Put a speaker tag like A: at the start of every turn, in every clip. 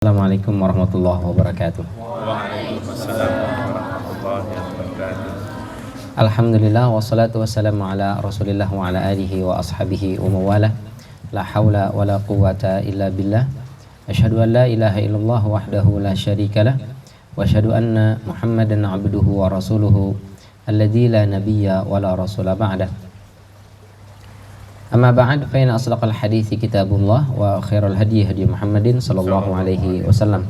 A: Assalamualaikum warahmatullahi wabarakatuh.
B: Waalaikumsalam warahmatullahi wabarakatuh.
A: Alhamdulillah wassalatu wassalamu ala Rasulillah wa ala alihi wa ashabihi wa mawalah. La haula wa la quwwata illa billah. Asyhadu an la ilaha illallah wahdahu la syarikalah wa asyhadu anna Muhammadan abduhu wa rasuluhu alladzi la nabiyya wa la rasula ba'dah. Amma ba'd fa inna asdaqal hadithi kitabullah wa khairal hadi hadi Muhammadin sallallahu alaihi wasallam.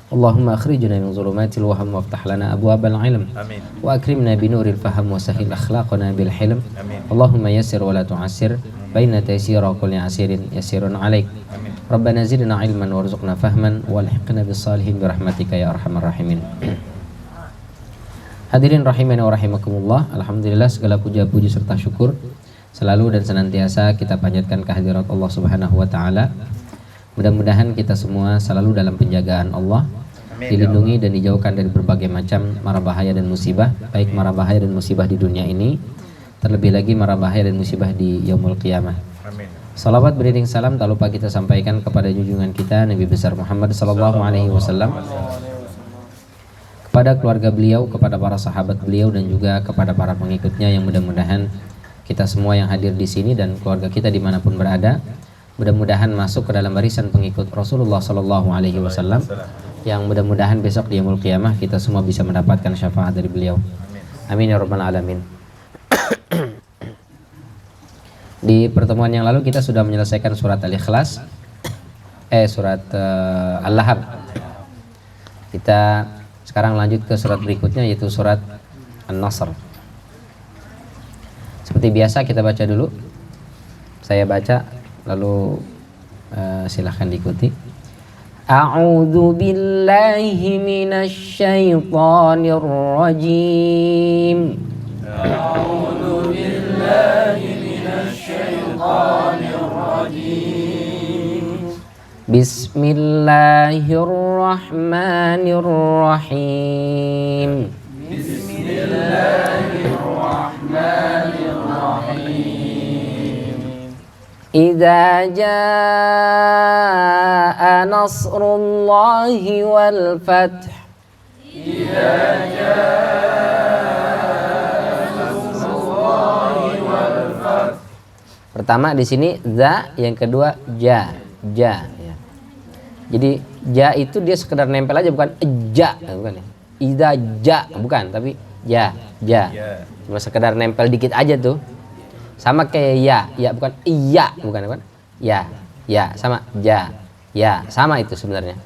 A: Allahumma akhrijna min zulumatil waham waftah lana abwabal ilm.
B: Amin.
A: Wa akrimna binuril faham wa sahil akhlaqana bil hilm.
B: Amin.
A: Allahumma yassir wa la tu'assir baina taysira kulli asirin yassirun alaik.
B: Amin.
A: Rabbana zidna ilman warzuqna fahman walhiqna bis salihin bi rahmatika ya arhamar rahimin. Hadirin rahimani wa rahimakumullah. Alhamdulillah segala puja-puji serta syukur selalu dan senantiasa kita panjatkan kehadirat Allah Subhanahu wa taala. Mudah-mudahan kita semua selalu dalam penjagaan Allah, dilindungi dan dijauhkan dari berbagai macam mara bahaya dan musibah, baik mara bahaya dan musibah di dunia ini, terlebih lagi mara bahaya dan musibah di yaumul qiyamah.
B: Amin.
A: Salawat beriring salam tak lupa kita sampaikan kepada junjungan kita Nabi besar Muhammad sallallahu alaihi wasallam, kepada keluarga beliau, kepada para sahabat beliau dan juga kepada para pengikutnya, yang mudah-mudahan kita semua yang hadir di sini dan keluarga kita dimanapun berada, mudah-mudahan masuk ke dalam barisan pengikut Rasulullah Sallallahu Alaihi Wasallam, yang mudah-mudahan besok di yaumul qiyamah kita semua bisa mendapatkan syafaat dari beliau. Amin ya rabbal alamin. Di pertemuan yang lalu kita sudah menyelesaikan surat Al-Ikhlas, surat Al-Lahab. Kita sekarang lanjut ke surat berikutnya, yaitu surat An-Nasr. Seperti biasa kita baca dulu. Saya baca lalu silahkan diikuti. A'udzu billahi minasy syaithanir rajim.
B: A'udzu billahi minasy syaithanir rajim.
A: Bismillahirrahmanirrahim.
B: Bismillahirrahmanirrahim.
A: Idza jaa nasrullahi wal fath.
B: Idza jaa nasrullahi wal fath.
A: Pertama di sini za, yang kedua ja ya. Jadi ja itu dia sekedar nempel aja, bukan ja, bukan ya. Idza ja bukan, tapi ja. Cuma sekedar nempel dikit aja tuh. Sama kayak ya bukan iya, bukan ya sama ja, ya sama itu sebenarnya.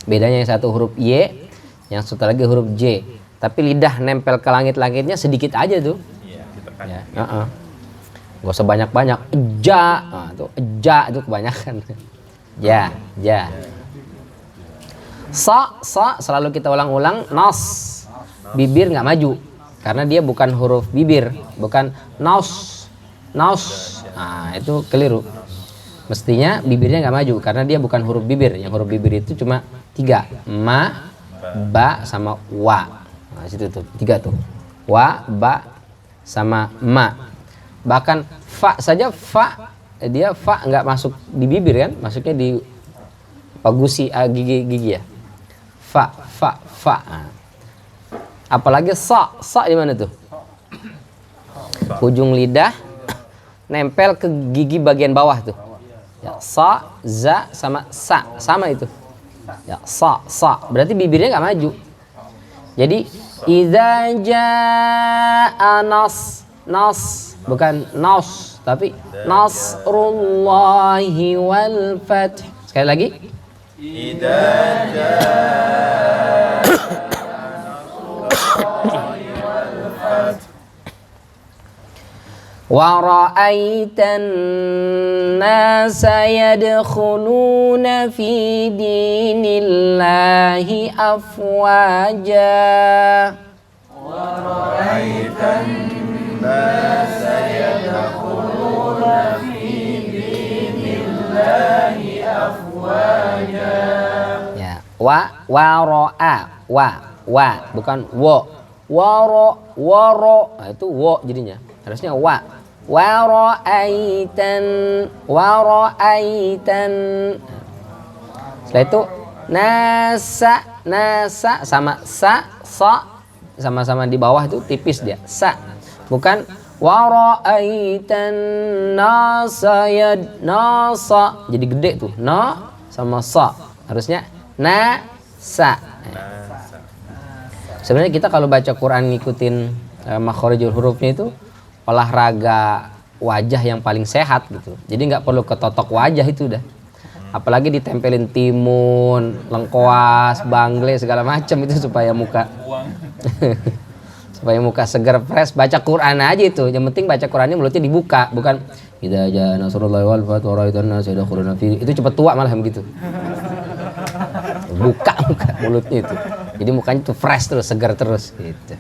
A: Bedanya yang satu huruf y, yang satu lagi huruf j, tapi lidah nempel ke langit-langitnya sedikit aja tuh.
B: Iya, ditekan.
A: Ya, gak usah banyak-banyak. Ja, tuh ja itu kebanyakan. Ja. Sa selalu kita ulang-ulang. Nas, bibir nggak maju karena dia bukan huruf bibir, bukan naus. Nah itu keliru. Mestinya bibirnya nggak maju karena dia bukan huruf bibir. Yang huruf bibir itu cuma 3, ma, ba, sama wa. Nah situ tuh 3 tuh, wa, ba, sama ma. Bahkan fa saja, dia fa nggak masuk di bibir kan, masuknya di pagusi, gigi ya. Fa. Nah. Apalagi sa di mana tuh? Ujung lidah nempel ke gigi bagian bawah tuh. Ya, sa, za, sama sa, sama itu. Ya, sa. Berarti bibirnya nggak maju. Jadi idza jaa nas, bukan nas, tapi nasrullahi wal fath. Sekali lagi.
B: Idza jaa
A: wa ra'aitan nasa yadkhuluna fi dinillahi afwaja.
B: wa ra'aitan nasa yadkhuluna fi dinillahi afwaja.
A: Ya, wa ra'a, wa bukan wo. Waro, nah, itu wo jadinya. Harusnya wa. Wa ra'aitan. Setelah itu Nasa, nasa sama sa sama-sama di bawah itu tipis dia. Sa. Bukan wa ra'aitan nasa nasa. Jadi gede tuh. Na sama sa. Harusnya nasa. Sebenarnya kita kalau baca Quran ngikutin makharijul hurufnya itu olahraga wajah yang paling sehat gitu. Jadi nggak perlu ketotok wajah itu udah. Apalagi ditempelin timun, lengkoas, bangle segala macam itu supaya muka supaya muka segar fresh. Baca Quran aja itu. Yang penting baca Qurannya mulutnya dibuka, bukan idza jaa nasrullahi wal fath wa ra'aitan nasa yadkhuluna fi. Itu cepet tua malah begitu. Buka muka mulutnya itu. Jadi mukanya tuh fresh terus, segar terus gitu.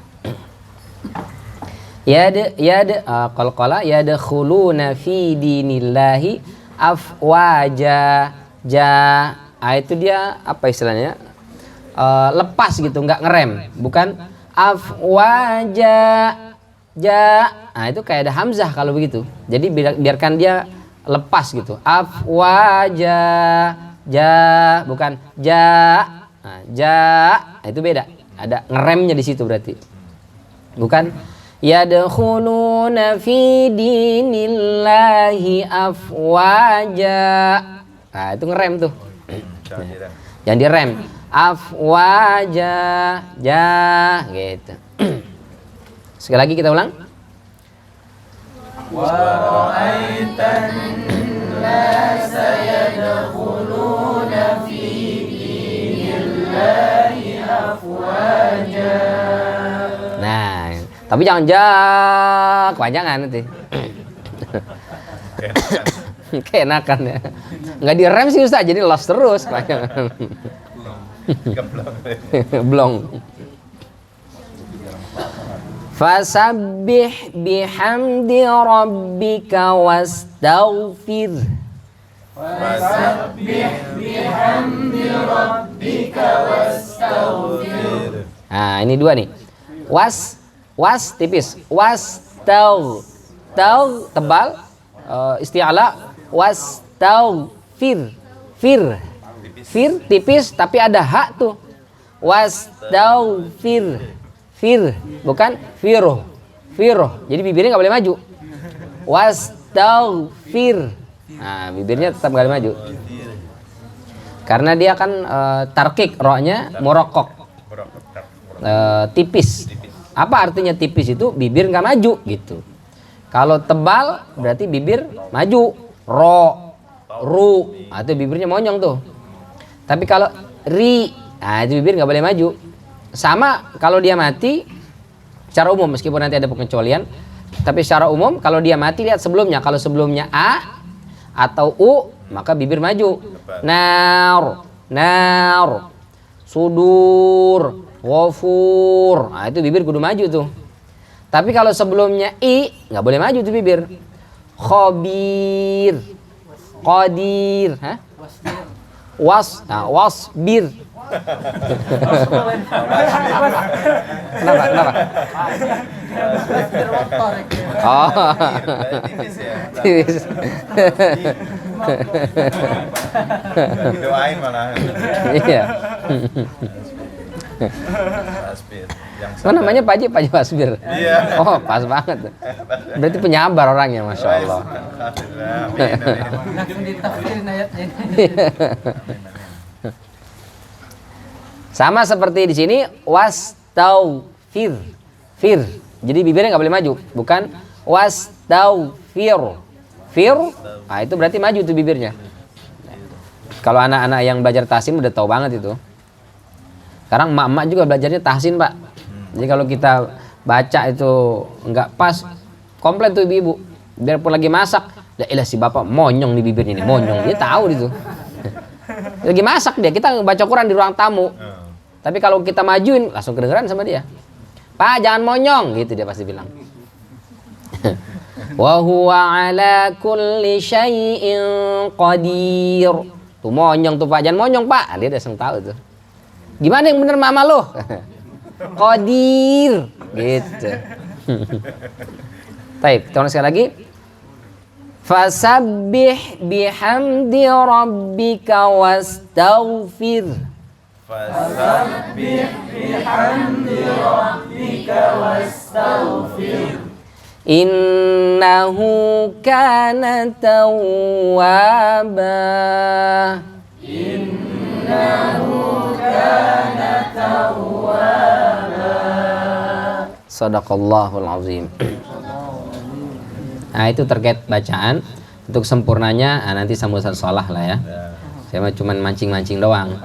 A: Qalqala yadkhuluna fi dinillahi afwaja. Itu dia apa istilahnya? Lepas gitu, nggak ngerem, bukan afwaja. Itu kayak ada hamzah kalau begitu. Jadi biarkan dia lepas gitu. Afwaja, bukan itu beda. Ada ngeremnya di situ berarti. Bukan yadkhuluna fi dinillahi afwaja. Itu ngerem tuh. Jangan direm. Afwaja, gitu. Sekali lagi kita ulang.
B: Wa ra'aitan nasa yadkhuluna fi dinillahi afwaja.
A: Nah, tapi jangan kepanjangan nanti. Keenakan ya. Nggak direm sih Ustaz, jadi lost terus kepanjangan. Blong. Fasabbih bihamdi rabbika wastaghfir.
B: Fasabbih bihamdi rabbika wastaghfir.
A: Nah, ini dua nih. Was tipis. Wastaghfir. Tebal. Isti'ala. Wastaghfir. Fir tipis tapi ada hak tuh. Wastaghfir. Fir bukan firoh. Jadi bibirnya nggak boleh maju. Wastaghfir. Nah, bibirnya tetap nggak boleh maju. Karena dia kan tarkik, rohnya morokok. Tipis. Apa artinya tipis itu? Bibir nggak maju gitu. Kalau tebal berarti bibir maju. Ru. Itu bibirnya monyong tuh. Tapi kalau ri, itu bibir nggak boleh maju. Sama kalau dia mati, secara umum meskipun nanti ada pengecualian, tapi secara umum kalau dia mati lihat sebelumnya. Kalau sebelumnya a atau u, maka bibir maju. Nar, sudur, ghafur. Itu bibir kudu maju tuh. Tapi kalau sebelumnya i, nggak boleh maju tuh bibir. Khabir, qadir, wasbir. Kenapa? Oh, tipis.
B: Doain malah.
A: Iya. Oh, namanya Pak Haji Wasbir.
B: Iya.
A: Oh, pas banget. Berarti penyabar orangnya, Masya Allah.
C: Langsung ditafsirin ayatnya.
A: Sama seperti di sini wastaghfir. Jadi bibirnya nggak boleh maju, bukan wastaghfir. Itu berarti maju tuh bibirnya. Kalau anak-anak yang belajar tahsin udah tahu banget itu. Sekarang emak-emak juga belajarnya tahsin, Pak. Jadi kalau kita baca itu nggak pas, komplain tuh ibu-ibu. Biarpun lagi masak, la ilah si bapak monyong di bibirnya ini, monyong. Dia tahu itu. Lagi masak dia, kita baca Quran di ruang tamu. Tapi kalau kita majuin langsung kedengeran sama dia. Pak, jangan monyong, gitu dia pasti bilang. Wa huwa ala kulli syai'in qadir. Tuh monyong tuh Pak, jangan monyong Pak. Dia udah tahu tuh. Gimana yang bener mama lo? Qadir, gitu. Baik, kita ulang sekali lagi. Fasabbih bihamdi rabbika wastaghfir.
B: Fasabbih bihamdi rabbika wastaghfir.
A: Innahu kana tawwaba.
B: Innahu kana tawwaba.
A: Sadaqallahul azim. Nah, itu terkait bacaan. Untuk sempurnanya nanti sama Ustaz Shalah lah ya. Saya mah cuman mancing-mancing doang.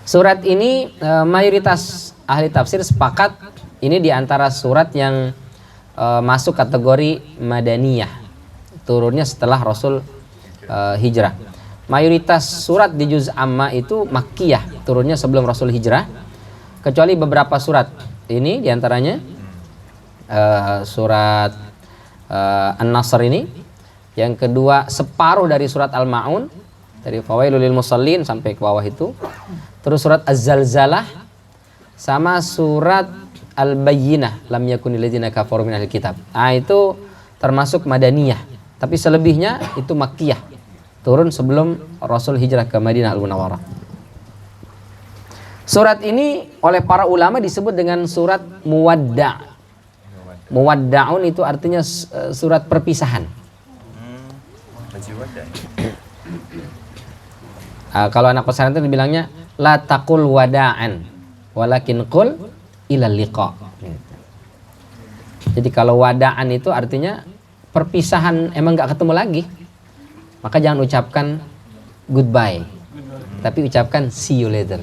A: Surat ini mayoritas ahli tafsir sepakat ini diantara surat yang masuk kategori Madaniyah, turunnya setelah Rasul hijrah. Mayoritas surat di juz amma itu Makkiyah, turunnya sebelum Rasul hijrah, kecuali beberapa surat. Ini diantaranya surat An-Nasr ini, yang kedua separuh dari surat Al-Ma'un, dari Fawailul lil Musallin sampai ke bawah itu. Terus surat Az-Zalzalah sama surat Al-Bayyinah, lam yakunil ladzina kafaru minal kitab. Nah, itu termasuk Madaniyah, tapi selebihnya itu Makkiyah, turun sebelum Rasul hijrah ke Madinah Al-Munawwarah. Surat ini oleh para ulama disebut dengan surat Muwadda'. Muwadda'un itu artinya surat perpisahan. Kalau anak pesantren itu bilangnya la taqul wada'an walakin qul ilal liqa. Jadi kalau wada'an itu artinya perpisahan, emang nggak ketemu lagi, maka jangan ucapkan goodbye, tapi ucapkan see you later.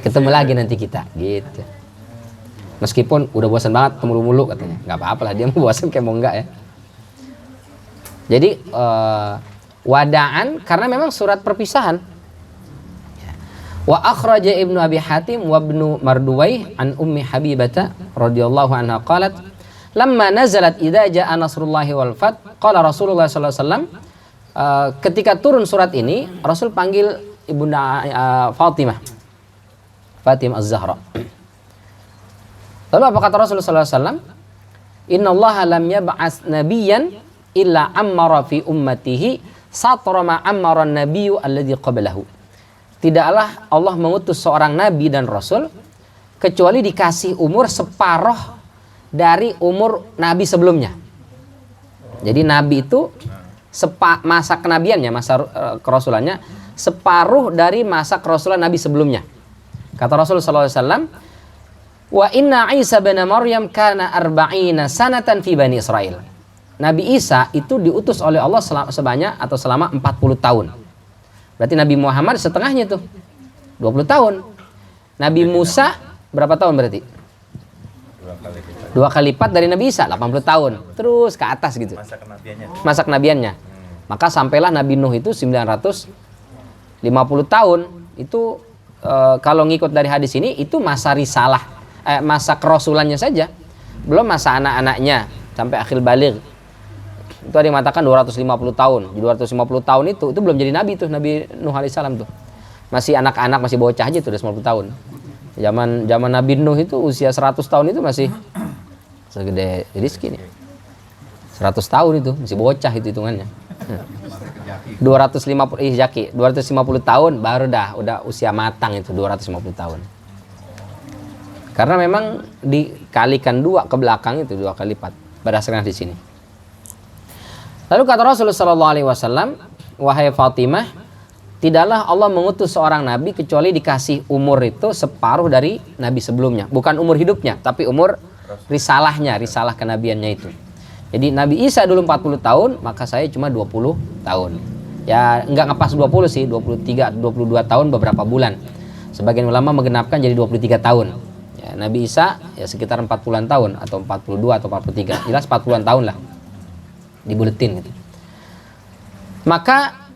A: Ketemu lagi nanti kita gitu. Meskipun udah bosan banget ketemu mulu katanya, nggak apa-apa lah, dia mau bosan kayak mau enggak ya. Jadi wada'an karena memang surat perpisahan. Wa akhraja Ibnu Abi Hatim wa Ibnu Marduwai an Ummi Habibata radhiyallahu anha qalat lamma nazalat idza jaa nasrullahi wal fath qala Rasulullah sallallahu alaihi wasallam, ketika turun surat ini Rasul panggil Ibunda Fatimah Az-Zahra. Lalu apa kata Rasulullah sallallahu alaihi wasallam? Innallaha lam yab'ats nabiyyan illa ammara fi ummatihi satra ma ammara an-nabiyyu alladhi qablahu. Tidaklah Allah mengutus seorang nabi dan rasul kecuali dikasih umur separuh dari umur nabi sebelumnya. Jadi nabi itu masa kenabiannya, masa kerasulannya separuh dari masa kerasulan nabi sebelumnya. Kata Rasul sallallahu alaihi wasallam, wa inna Isa bin Maryam kana arba'ina sanatan fi Bani Israel. Nabi Isa itu diutus oleh Allah sebanyak atau selama 40 tahun. Berarti Nabi Muhammad setengahnya tuh 20 tahun. Nabi Musa berapa tahun berarti? Dua kali lipat dari Nabi Isa, 80 tahun. Terus ke atas gitu. Masa kenabiannya. Maka sampailah Nabi Nuh itu 950 tahun. Itu kalau ngikut dari hadis ini itu masa risalah, masa kerasulannya saja. Belum masa anak-anaknya sampai akhir baligh. Itu ada yang mengatakan 250 tahun. Di 250 tahun itu belum jadi nabi tuh, Nabi Nuh alaihissalam tuh. Masih anak-anak, masih bocah aja tuh, udah 90 tahun. Zaman Nabi Nuh itu usia 100 tahun itu masih segede Rizki nih. 100 tahun itu masih bocah itu hitungannya. 250 tahun baru udah usia matang itu 250 tahun. Karena memang dikalikan 2 ke belakang itu 2 kali lipat berdasarkan di sini. Lalu kata Rasulullah sallallahu alaihi wasallam, wahai Fatimah, tidaklah Allah mengutus seorang nabi kecuali dikasih umur itu separuh dari nabi sebelumnya. Bukan umur hidupnya, tapi umur risalahnya, risalah kenabiannya itu. Jadi Nabi Isa dulu 40 tahun, maka saya cuma 20 tahun. Ya enggak ngepas 20 sih, 23, 22 tahun beberapa bulan. Sebagian ulama menggenapkan jadi 23 tahun. Ya, Nabi Isa ya sekitar 40-an tahun atau 42 atau 43. Jelas 40-an tahun lah. Dibuletin gitu. Maka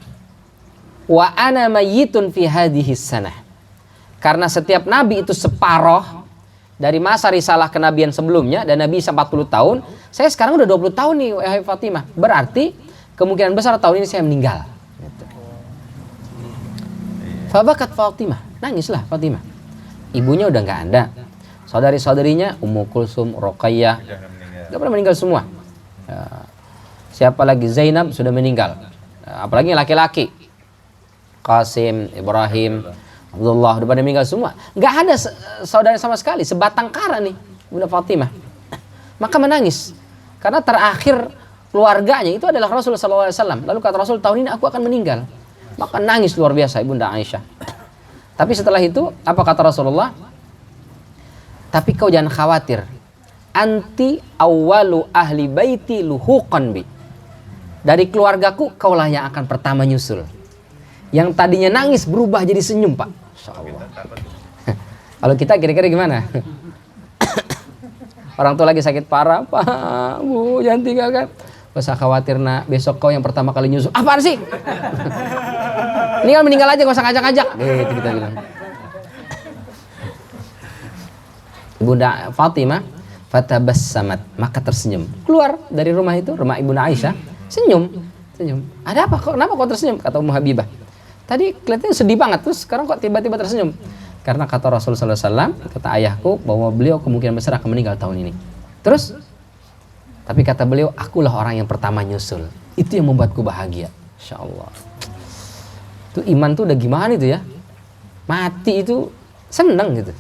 A: wa ana mayyitun fi hadhihi sanah. Karena setiap nabi itu separoh dari masa risalah kenabian sebelumnya, dan Nabi Isa 40 tahun, saya sekarang udah 20 tahun nih wahai Fatimah. Berarti kemungkinan besar tahun ini saya meninggal. Gitu. Fabakat Fatimah, nangislah Fatimah. Ibunya udah nggak ada. Saudari-saudarinya Ummu Kulsum, Ruqayyah, udah pernah meninggal semua. Ya. Siapa lagi? Zainab sudah meninggal. Apalagi laki-laki. Qasim, Ibrahim, Abdullah udah pada meninggal semua. Nggak ada saudara sama sekali, sebatang kara nih Bunda Fatimah. Maka menangis karena terakhir keluarganya itu adalah Rasulullah SAW. Lalu kata Rasul, tahun ini aku akan meninggal. Maka nangis luar biasa Ibunda Aisyah. Tapi setelah itu apa kata Rasulullah? Tapi kau jangan khawatir. Anti awwalu ahli baiti luhuqan bi. Dari keluargaku kaulah yang akan pertama nyusul. Yang tadinya nangis berubah jadi senyum, Pak. Insyaallah. Kalau kita kira-kira gimana? Orang tua lagi sakit parah, Pak, Bu, jangan tinggalkan. Gak usah khawatir nak, besok kau yang pertama kali nyusul. Apaan sih? Ini kan meninggal aja, gak usah ngajak-ngajak. Gitu kita bilang. Bunda Fatimah fatabassamat, maka tersenyum. Keluar dari rumah itu, rumah Ibunda Aisyah, senyum. Ada apa? Kenapa kau tersenyum? Kata Ummu Habibah. Tadi kelihatannya sedih banget, terus sekarang kok tiba-tiba tersenyum? Karena kata Rasulullah SAW, kata ayahku bahwa beliau kemungkinan besar akan meninggal tahun ini. Terus, tapi kata beliau, akulah orang yang pertama nyusul. Itu yang membuatku bahagia. Insya Allah. Itu iman tuh udah gimana itu ya? Mati itu seneng gitu.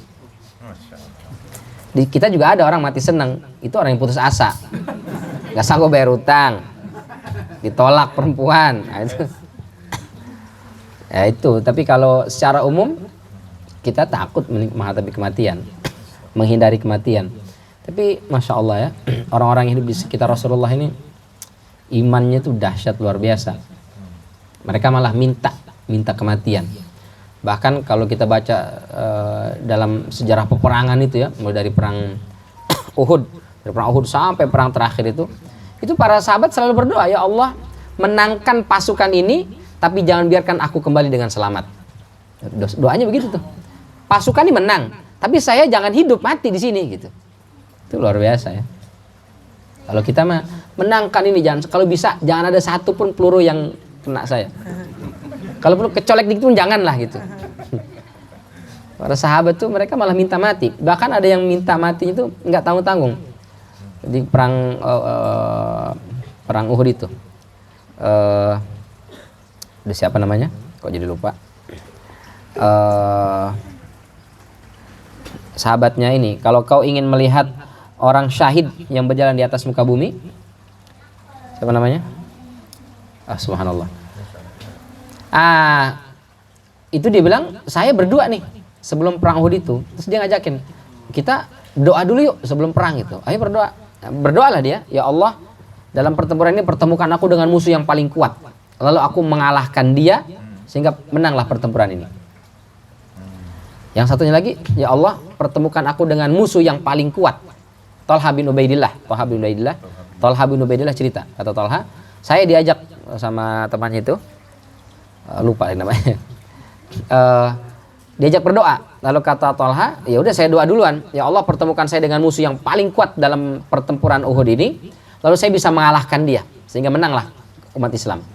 A: Kita juga ada orang mati seneng. Itu orang yang putus asa. Gak sanggup bayar utang. Ditolak perempuan. Nah, itu. Ya itu, tapi kalau secara umum kita takut menghadapi kematian, menghindari kematian. Tapi Masya Allah ya, orang-orang yang hidup di sekitar Rasulullah ini imannya itu dahsyat luar biasa. Mereka malah minta kematian. Bahkan kalau kita baca dalam sejarah peperangan itu ya, mulai dari perang Uhud, dari perang Uhud sampai perang terakhir itu para sahabat selalu berdoa, ya Allah menangkan pasukan ini, tapi jangan biarkan aku kembali dengan selamat. Doanya begitu tuh. Pasukan ini menang, tapi saya jangan hidup mati di sini gitu. Itu luar biasa ya. Kalau kita mah menangkan ini, kalau bisa jangan ada satu pun peluru yang kena saya. Kalau perlu kecolek dikit pun janganlah gitu. Para sahabat tuh mereka malah minta mati. Bahkan ada yang minta mati itu nggak tanggung-tanggung. Di perang Uhud itu. Udah siapa namanya? Kok jadi lupa? Sahabatnya ini, kalau kau ingin melihat orang syahid yang berjalan di atas muka bumi, siapa namanya? Subhanallah. Itu dia bilang, saya berdua nih sebelum perang Uhud itu. Terus dia ngajakin, kita doa dulu yuk sebelum perang itu. Ayo berdoa. Berdoalah dia, ya Allah, dalam pertempuran ini pertemukan aku dengan musuh yang paling kuat. Lalu aku mengalahkan dia sehingga menanglah pertempuran ini. Yang satunya lagi, ya Allah, pertemukan aku dengan musuh yang paling kuat. Talha bin Ubaidillah cerita, kata Talha, saya diajak sama temannya itu, lupa namanya. Diajak berdoa. Lalu kata Talha, ya udah saya doa duluan. Ya Allah, pertemukan saya dengan musuh yang paling kuat dalam pertempuran Uhud ini. Lalu saya bisa mengalahkan dia sehingga menanglah umat Islam.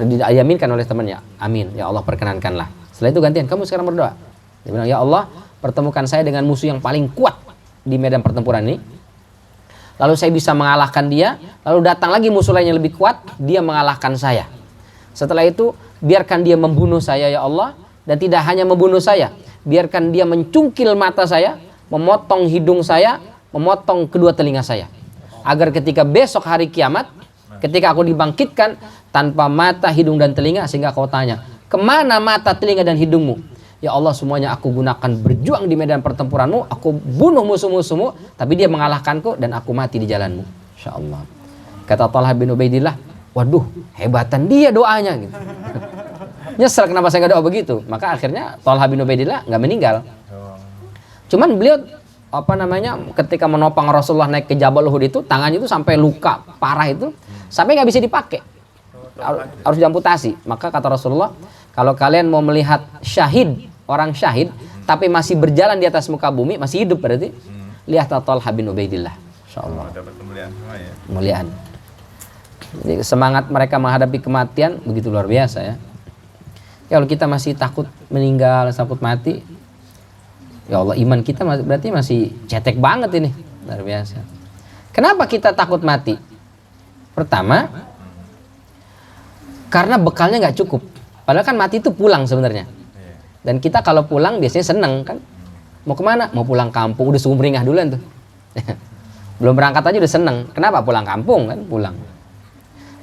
A: Diaminkan oleh temannya. Amin. Ya Allah, perkenankanlah. Setelah itu gantian, kamu sekarang berdoa. Dia bilang, ya Allah, pertemukan saya dengan musuh yang paling kuat di medan pertempuran ini. Lalu saya bisa mengalahkan dia. Lalu datang lagi musuh lain yang lebih kuat, dia mengalahkan saya. Setelah itu, biarkan dia membunuh saya ya Allah. Dan tidak hanya membunuh saya, biarkan dia mencungkil mata saya, memotong hidung saya, memotong kedua telinga saya. Agar ketika besok hari kiamat, ketika aku dibangkitkan tanpa mata, hidung, dan telinga, sehingga kau tanya, kemana mata, telinga, dan hidungmu? Ya Allah, semuanya aku gunakan berjuang di medan pertempuranmu, aku bunuh musuh-musuhmu, tapi dia mengalahkanku dan aku mati di jalanmu. Insya Allah. Kata Talha bin Ubaidillah, waduh, hebatan dia doanya gitu. Nyesel kenapa saya nggak doa begitu. Maka akhirnya Talha bin Ubaidillah nggak meninggal. Cuman beliau ketika menopang Rasulullah naik ke Jabal Uhud itu, tangannya itu sampai luka parah itu, sampai nggak bisa dipakai, harus diamputasi. Maka kata Rasulullah, kalau kalian mau melihat syahid, orang syahid tapi masih berjalan di atas muka bumi, masih hidup berarti, lihat Talha bin Ubaidillah. Insyaallah dapat kemuliaan ya. Kemuliaan. Jadi semangat mereka menghadapi kematian begitu luar biasa ya. Kalau kita masih takut meninggal, takut mati, ya Allah, iman kita berarti masih cetek banget ini, luar biasa. Kenapa kita takut mati? Pertama, karena bekalnya nggak cukup. Padahal kan mati itu pulang sebenarnya. Dan kita kalau pulang biasanya seneng kan. Mau kemana? Mau pulang kampung. Udah sumringah duluan tuh. Belum berangkat aja udah seneng. Kenapa? Pulang kampung kan, pulang.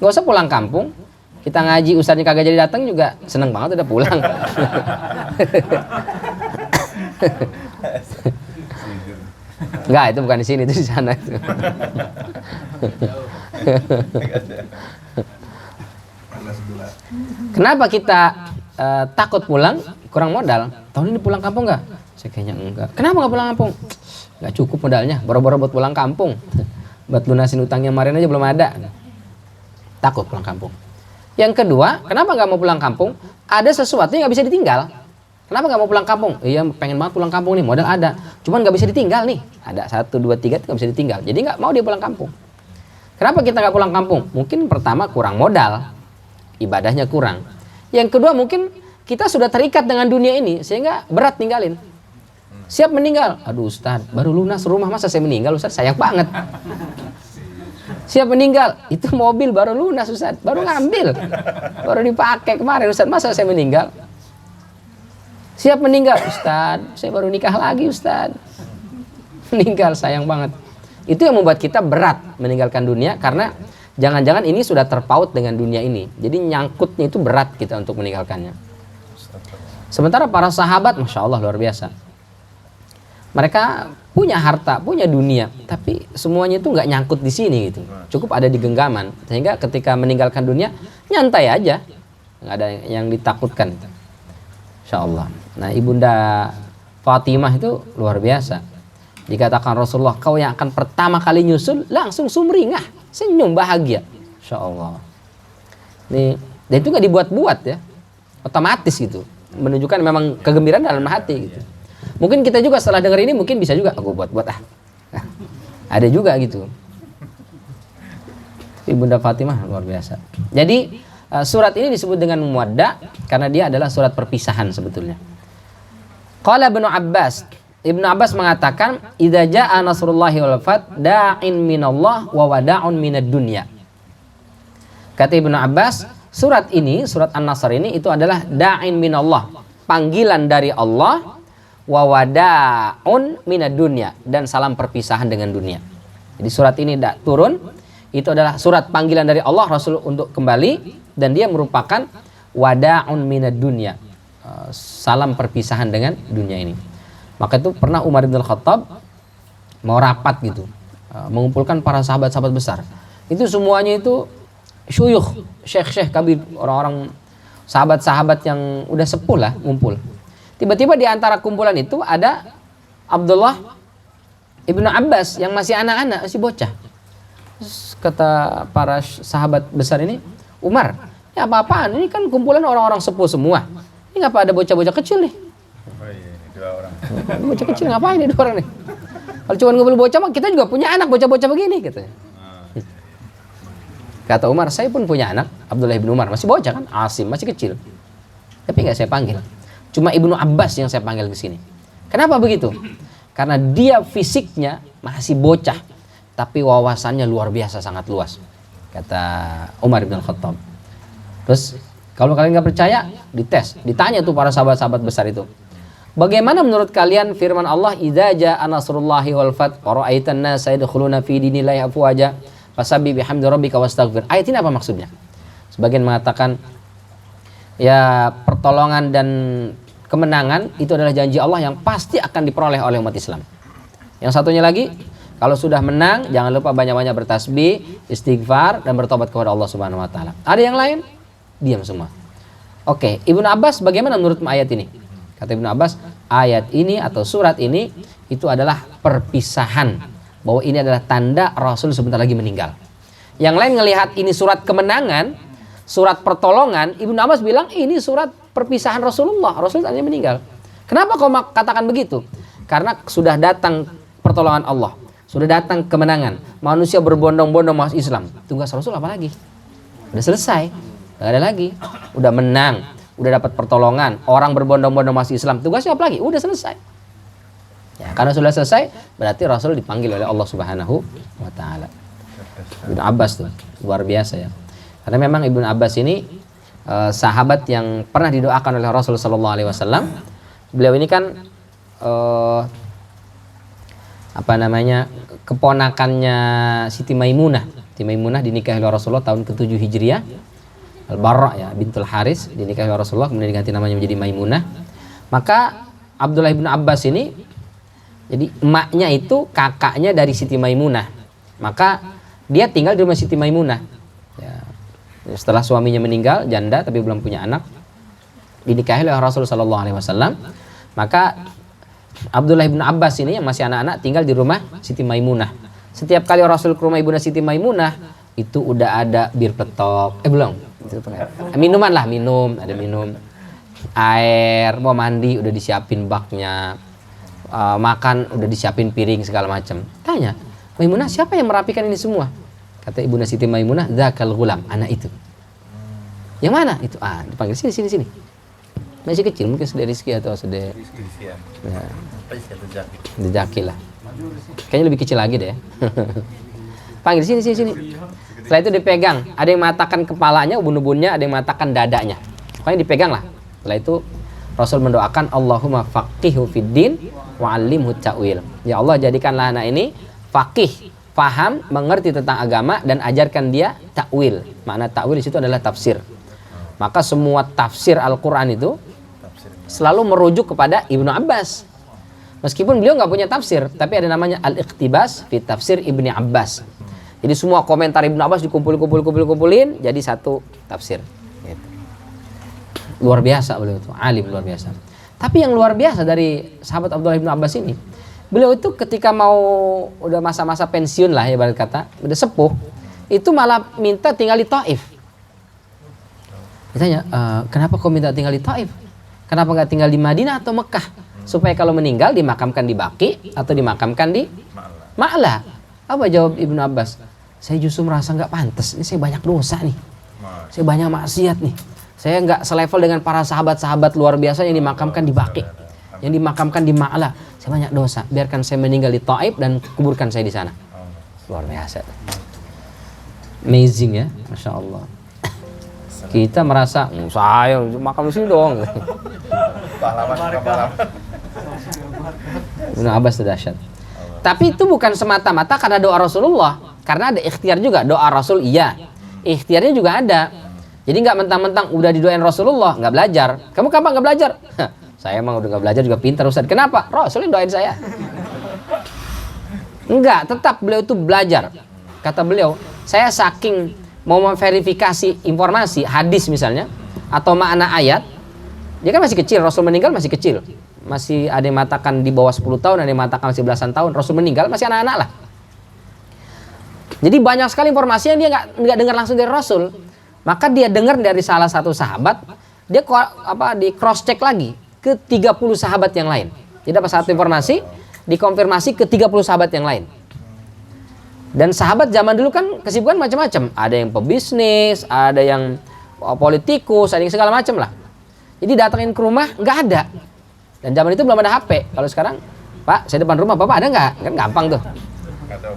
A: Nggak usah pulang kampung. Kita ngaji ustadznya kagak jadi datang juga seneng banget udah pulang. Enggak, itu bukan di sini, itu di sana itu. Kenapa kita takut pulang? Kurang modal. Tahun ini pulang kampung nggak? Saya kayaknya enggak. Kenapa nggak pulang kampung? Nggak cukup modalnya. Boro-boro buat pulang kampung. Buat lunasin utangnya kemarin aja belum ada. Takut pulang kampung. Yang kedua, kenapa nggak mau pulang kampung? Ada sesuatu yang nggak bisa ditinggal. Kenapa nggak mau pulang kampung? Iya, pengen banget pulang kampung nih, modal ada. Cuman nggak bisa ditinggal nih. Ada 1, 2, 3 nggak bisa ditinggal. Jadi nggak mau dia pulang kampung. Kenapa kita nggak pulang kampung? Mungkin pertama kurang modal, ibadahnya kurang. Yang kedua mungkin kita sudah terikat dengan dunia ini sehingga berat ninggalin. Siap meninggal. Aduh Ustaz, baru lunas rumah masa saya meninggal Ustaz, sayang banget. Siap meninggal, itu mobil baru lunas Ustaz, baru ngambil, baru dipakai kemarin Ustaz, masa saya meninggal? Siap meninggal, Ustaz, saya baru nikah lagi Ustaz, meninggal sayang banget. Itu yang membuat kita berat meninggalkan dunia karena jangan-jangan ini sudah terpaut dengan dunia ini, jadi nyangkutnya itu berat kita untuk meninggalkannya. Sementara para sahabat, masya Allah luar biasa. Mereka punya harta, punya dunia, tapi semuanya itu nggak nyangkut di sini gitu. Cukup ada di genggaman, sehingga ketika meninggalkan dunia nyantai aja, nggak ada yang ditakutkan. Insya Allah. Nah, ibunda Fatimah itu luar biasa. Dikatakan Rasulullah, kau yang akan pertama kali nyusul langsung sumringah, senyum bahagia. Insya Allah. Nih, dan itu nggak dibuat-buat ya, otomatis gitu, menunjukkan memang kegembiraan dalam hati gitu. Mungkin kita juga setelah dengar ini mungkin bisa juga aku buat-buat ada juga gitu. Ibunda Fatimah luar biasa. Jadi surat ini disebut dengan Muwadda karena dia adalah surat perpisahan sebetulnya. Qala Ibnu Abbas, Ibnu Abbas mengatakan idza jaa nasrullahi wal fath da'in minallah wa wada'un minad dunya. Kata Ibnu Abbas, surat ini, surat An-Nasr ini itu adalah da'in minallah, panggilan dari Allah, wa wada'un minad dunya, dan salam perpisahan dengan dunia. Jadi surat ini turun itu adalah surat panggilan dari Allah Rasul untuk kembali, dan dia merupakan wada'un minad dunya, salam perpisahan dengan dunia ini. Maka itu pernah Umar bin Khattab mau rapat gitu, mengumpulkan para sahabat-sahabat besar. Itu semuanya itu syuyukh, syekh-syekh kabir, orang-orang sahabat-sahabat yang udah sepuh lah ngumpul. Tiba-tiba di antara kumpulan itu ada Abdullah Ibnu Abbas yang masih anak-anak, masih bocah. Terus kata para sahabat besar ini, Umar, ini apa-apaan? Ini kan kumpulan orang-orang sepuh semua. Ini ngapa ada bocah-bocah kecil nih?
C: Oh iya, ini 2 orang.
A: Bocah kecil ngapain nih 2 orang nih? Kalau cuma ngobrol bocah mah kita juga punya anak bocah-bocah begini katanya. Kata Umar, saya pun punya anak, Abdullah bin Umar, masih bocah kan, Asim, masih kecil. Tapi nggak saya panggil. Cuma Ibnu Abbas yang saya panggil ke sini. Kenapa begitu? Karena dia fisiknya masih bocah, tapi wawasannya luar biasa, sangat luas. Kata Umar bin Khattab. Terus kalau kalian nggak percaya, dites, ditanya tuh para sahabat-sahabat besar itu. Bagaimana menurut kalian firman Allah, "Idza jaa nasrullahi wal fath wa ra'aitan nasa yadkhuluna fi dinillahi afwaja fasabbih bihamdi rabbika wastaghfir." Ayat ini apa maksudnya? Sebagian mengatakan ya pertolongan dan kemenangan itu adalah janji Allah yang pasti akan diperoleh oleh umat Islam. Yang satunya lagi, kalau sudah menang jangan lupa banyak-banyak bertasbih, istighfar, dan bertobat kepada Allah Subhanahu wa taala. Ada yang lain? Diam semua. Oke, Ibnu Abbas bagaimana menurut ayat ini? Kata Ibnu Abbas, ayat ini atau surat ini itu adalah perpisahan, bahwa ini adalah tanda Rasul sebentar lagi meninggal. Yang lain ngelihat ini surat kemenangan, surat pertolongan, Ibnu Abbas bilang ini surat perpisahan Rasulullah. Rasul tadinya meninggal. Kenapa kau katakan begitu? Karena sudah datang pertolongan Allah, sudah datang kemenangan. Manusia berbondong-bondong masuk Islam. Tugas Rasul apa lagi? Udah selesai, nggak ada lagi. Udah menang, udah dapat pertolongan. Orang berbondong-bondong masuk Islam. Tugasnya apa lagi? Udah selesai. Ya, karena sudah selesai, berarti Rasul dipanggil oleh Allah Subhanahu wa taala. Ibnu Abbas tuh luar biasa ya. Karena memang Ibnu Abbas ini sahabat yang pernah didoakan oleh Rasul sallallahu alaihi wasallam. Beliau ini kan keponakannya Siti Maimunah. Siti Maimunah dinikahi oleh Rasulullah tahun ke-7 Hijriah. Al-Barra ya bintul Haris dinikahi oleh Rasulullah, kemudian diganti namanya menjadi Maimunah. Maka Abdullah bin Abbas ini jadi emaknya itu kakaknya dari Siti Maimunah. Maka dia tinggal di rumah Siti Maimunah. Ya. Setelah suaminya meninggal, janda tapi belum punya anak, dinikahi oleh Rasulullah sallallahu alaihi wasallam. Maka Abdullah bin Abbas ini yang masih anak-anak tinggal di rumah Siti Maimunah. Setiap kali Rasul ke rumah Ibunda Siti Maimunah itu udah ada bir petok. Belum. Minuman lah, ada minum. Air, mau mandi udah disiapin baknya. Makan udah disiapin piring segala macam. Tanya, Maimunah siapa yang merapikan ini semua? Kata Ibunda Siti Maimunah, dzakal ghulam, anak itu. Yang mana? Itu dipanggil sini. Masih kecil, mungkin sudah Rizki atau sudah Jaki lah. Kayaknya lebih kecil lagi deh. Panggil sini. Setelah itu dipegang, ada yang mengatakan kepalanya, ubun-ubunnya, ada yang mengatakan dadanya. Pokoknya dipegang lah. Setelah itu Rasul mendoakan Allahumma faqihu fiddin wa 'allimhu ta'wil. Ya Allah, jadikanlah anak ini faqih, paham, mengerti tentang agama dan ajarkan dia ta'wil. Makna ta'wil di situ adalah tafsir. Maka semua tafsir Al-Qur'an itu selalu merujuk kepada Ibnu Abbas. Meskipun beliau nggak punya tafsir, tapi ada namanya Al-Iqtibas fi Tafsir Ibni Abbas. Jadi semua komentar Ibnu Abbas dikumpulin jadi satu tafsir. Gitu. Luar biasa beliau itu, alim luar biasa. Tapi yang luar biasa dari sahabat Abdullah bin Abbas ini, beliau itu ketika mau udah masa-masa pensiun lah ya ibarat kata, udah sepuh, itu malah minta tinggal di Taif. Ditanya, kenapa kau minta tinggal di Taif? Kenapa nggak tinggal di Madinah atau Mekah? Supaya kalau meninggal dimakamkan di Baqi atau dimakamkan di Ma'la. Apa jawab Ibnu Abbas? Saya justru merasa nggak pantas. Ini saya banyak dosa nih. Saya banyak maksiat nih. Saya nggak selevel dengan para sahabat-sahabat luar biasa yang dimakamkan di Baqi, yang dimakamkan di Ma'la. Saya banyak dosa. Biarkan saya meninggal di Taif dan kuburkan saya di sana. Luar biasa. Amazing ya, Masya Allah. Kita merasa saya makam di sini dong.
C: Pahlawan.
A: Ibnu Abbas itu dahsyat. Tapi itu bukan semata-mata karena doa Rasulullah, karena ada ikhtiar juga. Doa Rasul iya, ikhtiarnya juga ada. Jadi nggak mentang-mentang udah didoain Rasulullah nggak belajar. Kamu kapan nggak belajar? Saya emang udah nggak belajar juga pintar Ustaz. Kenapa? Rasul doain saya. Enggak, tetap beliau itu belajar. Kata beliau, saya saking mau memverifikasi informasi hadis misalnya atau makna ayat, dia kan masih kecil, Rasul meninggal masih kecil. Masih ada yang mengatakan di bawah 10 tahun, ada yang mengatakan masih belasan tahun. Rasul meninggal masih anak-anak lah. Jadi banyak sekali informasi yang dia nggak dengar langsung dari Rasul. Maka dia dengar dari salah satu sahabat, dia di cross check lagi ke 30 sahabat yang lain. Jadi dapat satu informasi, dikonfirmasi ke 30 sahabat yang lain. Dan sahabat zaman dulu kan kesibukan macam-macam. Ada yang pebisnis, ada yang politikus, ada yang segala macam lah. Jadi datangin ke rumah nggak ada. Dan zaman itu belum ada HP. Kalau sekarang, Pak, saya depan rumah, Bapak ada nggak? Kan gampang tuh.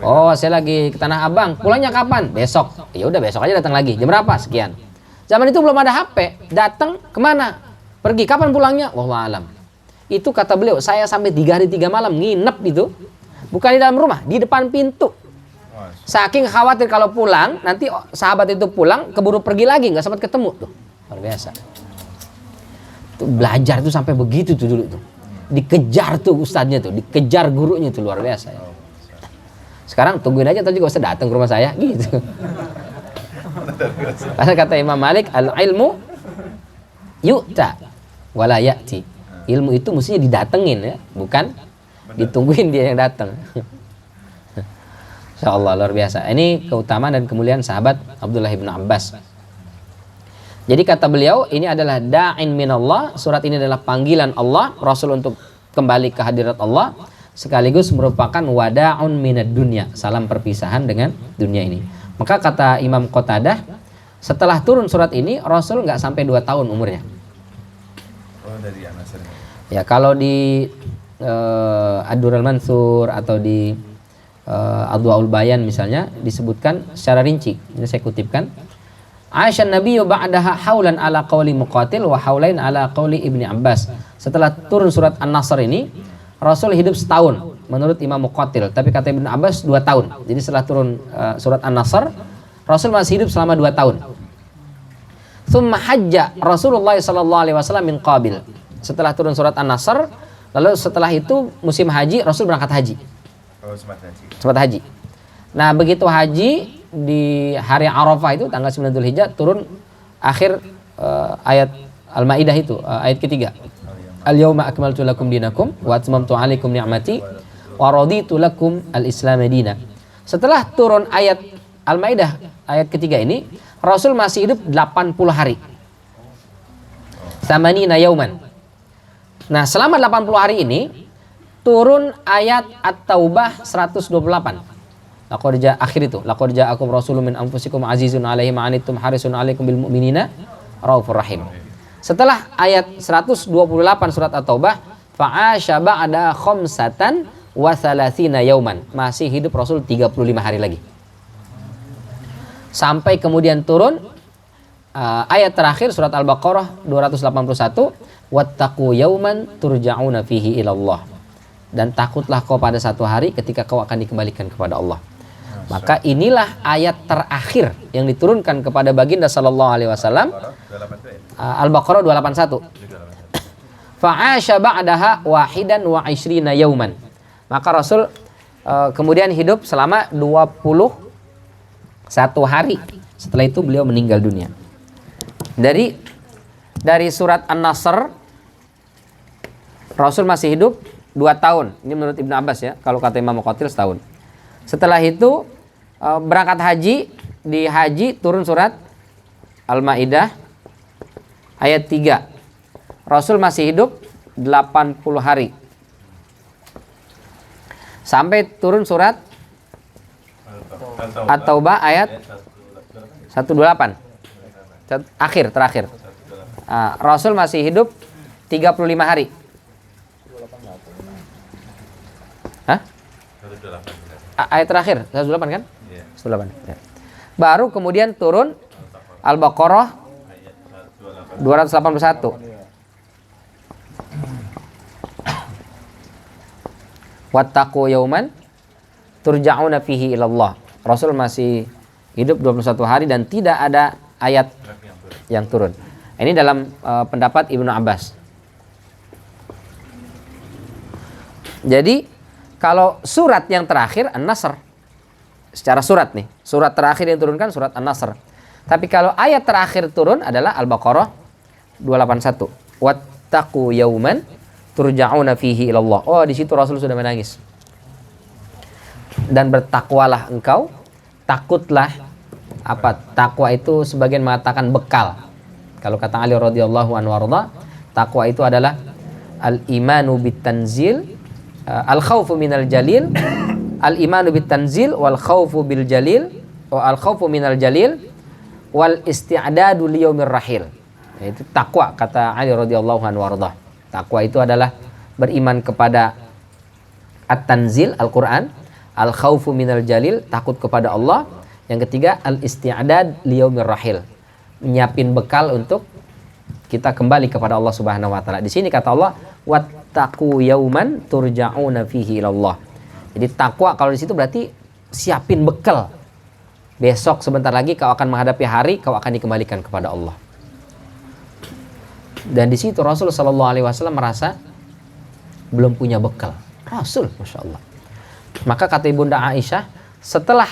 A: Oh, saya lagi ke Tanah Abang. Pulangnya kapan? Besok. Ya udah besok aja datang lagi. Jam berapa? Sekian. Zaman itu belum ada HP. Datang kemana? Pergi. Kapan pulangnya? Wallahu alam. Itu kata beliau, saya sampai 3 hari 3 malam nginep itu. Bukan di dalam rumah, di depan pintu. Saking khawatir kalau pulang, nanti sahabat itu pulang, keburu pergi lagi, nggak sempat ketemu tuh. Luar biasa. Tuh, belajar tuh sampai begitu tuh dulu tuh. Dikejar tuh ustadznya tuh, dikejar gurunya tuh luar biasa. Ya. Sekarang tungguin aja, ntar juga ustadz datang ke rumah saya, gitu. Karena kata Imam Malik, al-ilmu yu'ta wala ya'ti. Ilmu itu mestinya didatengin ya, bukan ditungguin dia yang datang. Insyaallah luar biasa. Ini keutamaan dan kemuliaan sahabat Abdullah bin Abbas. Jadi kata beliau, ini adalah da'in minallah. Surat ini adalah panggilan Allah, Rasul untuk kembali ke hadirat Allah. Sekaligus merupakan wada'un minad dunya. Salam perpisahan dengan dunia ini. Maka kata Imam Qatadah, setelah turun surat ini, Rasul nggak sampai 2 tahun umurnya.
C: Oh, dari Anas.
A: Ya, kalau di Ad-Durrul Mansur atau di Adwaul Bayan misalnya disebutkan secara rinci. Ini saya kutipkan. Aisyah Nabiyyu ba'daha haulan ala qauli Muqatil wa haulain ala qauli Ibni Abbas. Setelah turun surat An-Nasr ini, Rasul hidup setahun menurut Imam Muqatil, tapi kata Ibnu Abbas 2 tahun. Jadi setelah turun surat An-Nasr, Rasul masih hidup selama 2 tahun. Tsumma hajja Rasulullah sallallahu alaihi wasallam min Qabil. Setelah turun surat An-Nasr, lalu setelah itu musim haji, Rasul berangkat haji.
C: Oh, sempat haji.
A: Sempat haji. Nah, begitu haji di hari Arafah itu tanggal 9 Dzulhijjah turun akhir ayat Al-Maidah itu, ayat ketiga. Al-yauma akmaltu lakum dinakum wa atmamtu alaikum ni'mati wa raditu lakum al-islam dina. Setelah turun ayat Al-Maidah ayat ketiga ini, Rasul masih hidup 80 hari. Samanina yauman. Nah, selama 80 hari ini turun ayat At-Taubah 128. Laqad ja'akum rasulun min anfusikum azizun 'alaihi ma 'anittum harisun 'alaikum bil mu'minina raufur rahim. Setelah ayat 128 surat At-Taubah, fa'asha ba'da khamsatan wa thalathina yauman. Masih hidup Rasul 35 hari lagi. Sampai kemudian turun ayat terakhir surat Al-Baqarah 281, wattaqu yauman turja'una fihi ilallah. Dan takutlah kau pada satu hari ketika kau akan dikembalikan kepada Allah. Maka inilah ayat terakhir yang diturunkan kepada baginda sallallahu alaihi wasallam. Al-Baqarah 281. Fa'asha ba'daha wahidan wa ishrina yauman. Maka Rasul kemudian hidup selama 21 hari. Setelah itu beliau meninggal dunia. Dari surat An-Nasr, Rasul masih hidup 2 tahun. Ini menurut Ibnu Abbas ya. Kalau kata Imam Muqatil setahun. Setelah itu berangkat haji, di haji turun surat Al-Maidah ayat 3. Rasul masih hidup 80 hari. Sampai turun surat At-Taubah ayat 128. Terakhir. Rasul masih hidup 35 hari. Hah? Ayat terakhir 128 kan? 128. Ya. Baru kemudian turun Al-Baqarah 281. Wattaqu yauman turja'una fihi ilallah. Rasul masih hidup 21 hari dan tidak ada ayat yang turun. Ini dalam pendapat Ibnu Abbas. Jadi kalau surat yang terakhir An-Nasr, secara surat nih, surat terakhir yang turunkan surat An-Nasr. Tapi kalau ayat terakhir turun adalah Al-Baqarah 281. Wattaqu yauman turja'una fihi ilallah. Oh, di situ Rasul sudah menangis. Dan bertakwalah engkau, takutlah. Apa takwa itu? Sebagian mengatakan bekal. Kalau kata Ali radhiyallahu anhu warda, takwa itu adalah al-imanu bit-tanzil, al-khawfu minal jalil, al-imanu bit-tanzil wal khawfu bil jalil, wa al-khawfu minal jalil wal isti'dadu liyaumir rahil. Itu takwa kata Ali radhiyallahu anhu warda. Takwa itu adalah beriman kepada at-tanzil Al-Qur'an, al-khawfu minal jalil, takut kepada Allah. Yang ketiga al-isti'dad liyaumir rahil, nyiapin bekal untuk kita kembali kepada Allah Subhanahu wa taala. Di sini kata Allah, wattaqu yauman turja'una fihi ilallah. Jadi takwa kalau di situ berarti siapin bekal. Besok sebentar lagi kau akan menghadapi hari kau akan dikembalikan kepada Allah. Dan di situ Rasul sallallahu alaihi wasallam merasa belum punya bekal. Rasul, Masya Allah. Maka kata Ibunda Aisyah, setelah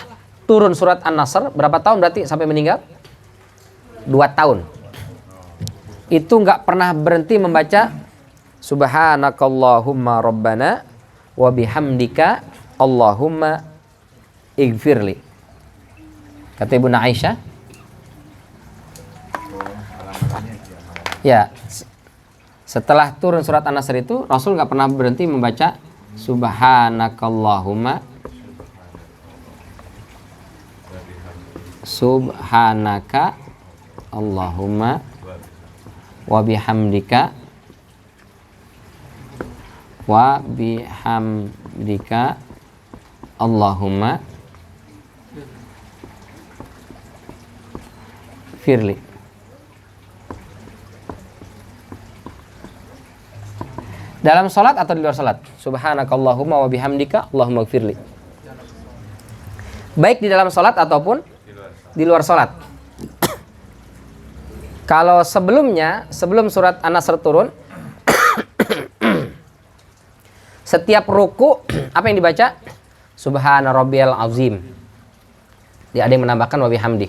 A: turun surat An-Nasr, berapa tahun berarti sampai meninggal? 2 tahun. Itu nggak pernah berhenti membaca Subhanakallahumma Rabbana wa bihamdika Allahumma ighfirli. Kata Ibunda Aisyah, ya, setelah turun surat An-Nasr itu Rasul nggak pernah berhenti membaca Subhanakallahumma, Subhanaka Allahumma wa bihamdika Allahumma firli. Dalam salat atau di luar salat? Subhanakallahumma wa bihamdika Allahumma gfirli. Baik di dalam salat ataupun di luar salat. Kalau sebelumnya, sebelum surat An-Nasr turun, setiap ruku apa yang dibaca? Subhana rabbiyal azim. Ada yang menambahkan wa bihamdi.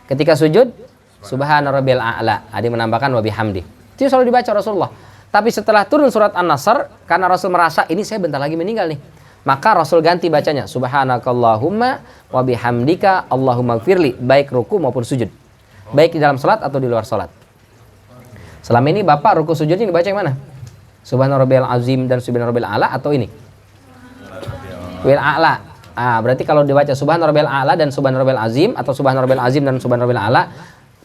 A: Ketika sujud, subhana rabbiyal a'la. Ada yang menambahkan wa bihamdi. Itu selalu dibaca Rasulullah. Tapi setelah turun surat An-Nasr, karena Rasul merasa ini saya bentar lagi meninggal nih, maka Rasul ganti bacanya subhanakallahumma wa bihamdika Allahumma gfirli, baik ruku maupun sujud, baik di dalam salat atau di luar salat. Selama ini Bapak ruku sujudnya dibaca yang mana? Subhana rabbiyal azim dan subhana rabbiyal a'la atau ini? Wil a'la. Berarti kalau dibaca subhana rabbiyal a'la dan subhana rabbiyal azim atau subhana rabbiyal azim dan subhana rabbiyal a'la,